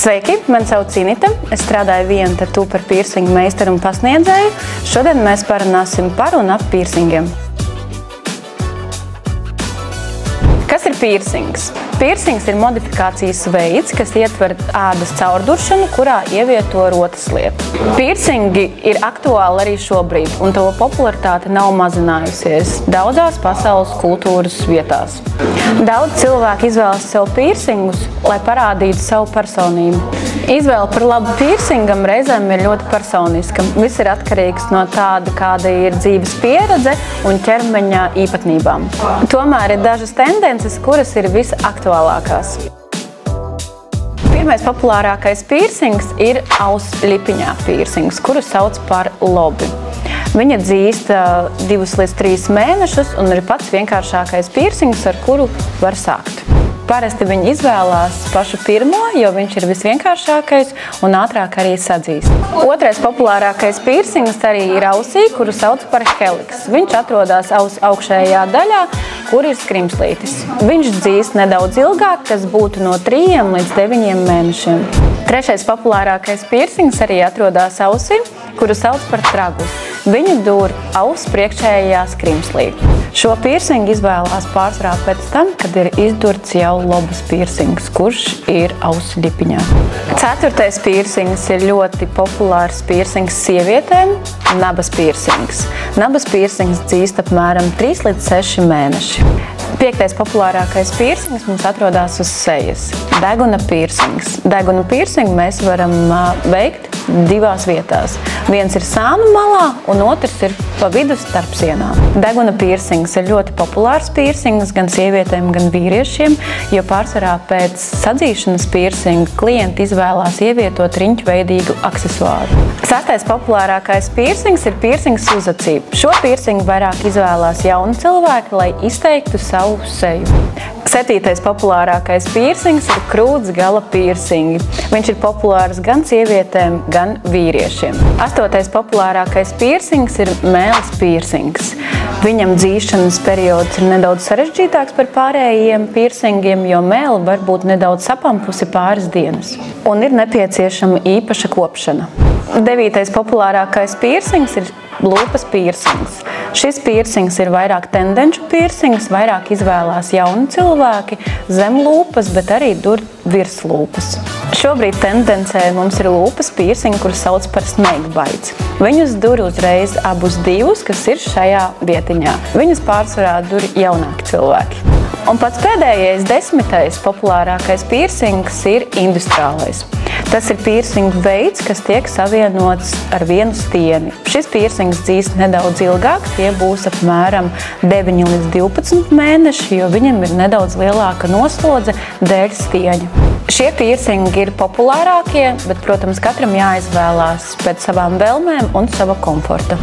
Sveiki, mani sauc Inita. Es strādāju viena tatu par piercingu meistaru un pasniedzēju. Šodien mēs parunāsim par un ap piercingiem. Kas ir piercings? Piercings ir modifikācijas veids, kas ietver ādas caurduršanu, kurā ievieto rotaslietu. Piercingi ir aktuāli arī šobrīd, un to popularitāte nav mazinājusies daudzās pasaules kultūras vietās. Daudz cilvēku izvēlas sev piercingus, lai parādītu savu personību. Izvēle par labu piercingam reizēm ir ļoti personiska. Viss ir atkarīgs no tāda, kāda ir dzīves pieredze un ķermeņa īpatnībām. Tomēr ir dažas tendences, kuras ir visaktuālākās. Pirmais populārākais piercings ir auss lipiņā piercings, kuru sauc par lobi. Viņa dzīst 2 līdz 3 mēnešus un ir pats vienkāršākais piercings, ar kuru var sākt. Parasti viņi izvēlās pašu pirmo, jo viņš ir visvienkāršākais un ātrāk arī sadzīst. Otrais populārākais piercings arī ir ausī, kuru sauc par heliks. Viņš atrodas auss augšējā daļā, kur ir skrimslītis. Viņš dzīst nedaudz ilgāk, kas būtu no 3 līdz 9 mēnešiem. Trešais populārākais piercings arī atrodas ausī, kuru sauc par tragus. Viņu dur auss priekšējā skrimslī. Šo piercingu izvēlās pārsvarā pēc tam, kad ir izdurts jau lobas piercings, kurš ir auss lipiņā. Ceturtais piercings ir ļoti populārs piercings sievietēm – nabas piercings. Nabas piercings dzīst apmēram 3 līdz 6 mēneši. Piektais populārākais piercings mums atrodas uz sejas – deguna piercings. Deguna piercingu mēs varam veikt 2 vietās. Viens ir sānu malā un otrs ir pa vidu starp sienām. Deguna piercings ir ļoti populārs piercings gan sievietēm, gan vīriešiem, jo pārsvarā pēc sadzīšanas piercinga klienti izvēlās ievietot riņķveidīgu aksesuāru. Sestais populārākais piercings ir piercings uz acīm. Šo piercingu vairāk izvēlās jauni cilvēki, lai izteiktu savu seju. Septītais populārākais piercings ir krūts gala piercingi. Viņš ir populārs gan sievietēm, gan vīriešiem. Astotais populārākais piercings ir mēles piercings. Viņam dzīšanas periods ir nedaudz sarežģītāks par pārējiem piercingiem, jo mēle var būt nedaudz sapampusi pāris dienas. Un ir nepieciešama īpaša kopšana. Devītais populārākais piercings ir lūpas piercings. Šis piercings ir vairāk tendenču piercings, vairāk izvēlās jauni cilvēki zem lūpas, bet arī dur virs lūpas. Šobrīd tendencē mums ir lūpas piercingi, kurus sauc par snake bites. Viņus dur uzreiz abus 2, kas ir šajā vietiņā. Viņus pārsvarā dur jaunāki cilvēki. Un pats pēdējais 10. populārākais piercings ir industriālais. Tas ir piercingu veids, kas tiek savienots ar vienu stieni. Šis piercings dzīst nedaudz ilgāk, tie būs apmēram 9 līdz 12 mēneši, jo viņam ir nedaudz lielāka noslodze dēļ stieņa. Šie piercingi ir populārākie, bet, protams, katram jāizvēlās pēc savām vēlmēm un sava komforta.